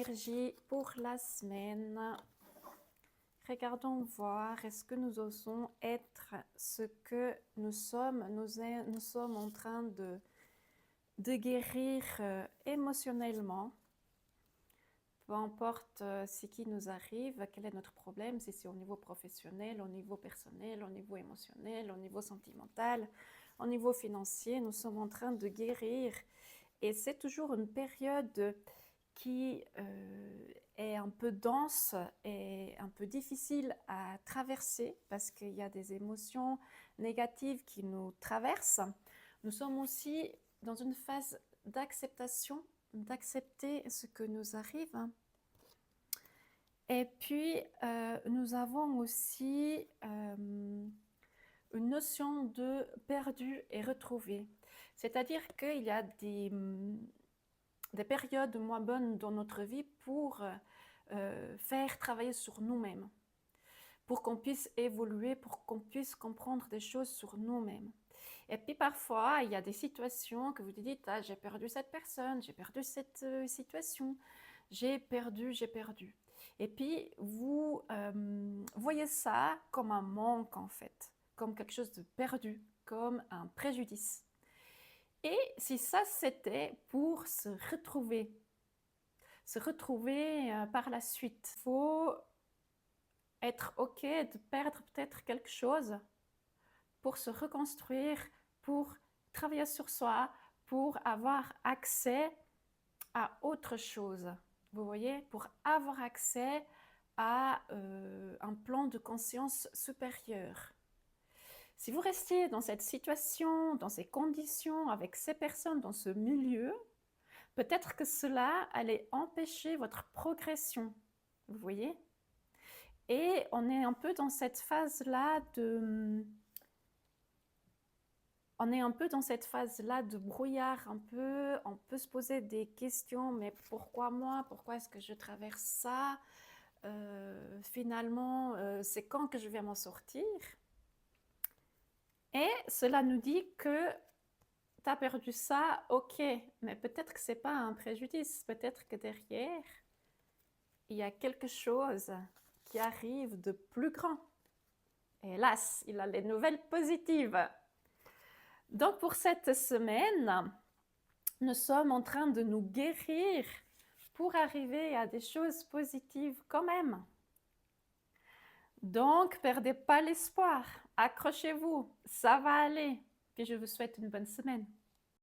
énergies pour la semaine. Regardons voir, est-ce que nous osons être ce que nous sommes. Nous sommes en train de guérir émotionnellement. Peu importe ce qui nous arrive, quel est notre problème, si c'est au niveau professionnel, au niveau personnel, au niveau émotionnel, au niveau sentimental, au niveau financier, nous sommes en train de guérir. Et c'est toujours une période qui est un peu dense et un peu difficile à traverser parce qu'il y a des émotions négatives qui nous traversent. Nous sommes aussi dans une phase d'acceptation, d'accepter ce que nous arrive. Et puis, nous avons aussi une notion de perdu et retrouvé. C'est-à-dire qu'il y a des périodes moins bonnes dans notre vie pour faire travailler sur nous-mêmes, pour qu'on puisse évoluer, pour qu'on puisse comprendre des choses sur nous-mêmes. Et puis parfois, il y a des situations que vous dites, ah, j'ai perdu cette personne, j'ai perdu cette situation, j'ai perdu. Et puis, vous voyez ça comme un manque en fait, comme quelque chose de perdu, comme un préjudice. Et si ça, c'était pour se retrouver par la suite. Il faut être OK de perdre peut-être quelque chose pour se reconstruire, pour travailler sur soi, pour avoir accès à autre chose. Vous voyez, pour avoir accès à un plan de conscience supérieur. Si vous restiez dans cette situation, dans ces conditions, avec ces personnes, dans ce milieu, peut-être que cela allait empêcher votre progression. Vous voyez? Et on est un peu dans cette phase-là de... On est un peu dans cette phase-là de brouillard, un peu, on peut se poser des questions, mais pourquoi moi? Pourquoi est-ce que je traverse ça? Finalement, c'est quand que je vais m'en sortir? Et cela nous dit que tu as perdu ça, ok, mais peut-être que ce n'est pas un préjudice, peut-être que derrière, il y a quelque chose qui arrive de plus grand. Hélas, il a les nouvelles positives. Donc pour cette semaine, nous sommes en train de nous guérir pour arriver à des choses positives quand même. Donc, perdez pas l'espoir, accrochez-vous, ça va aller. Puis je vous souhaite une bonne semaine.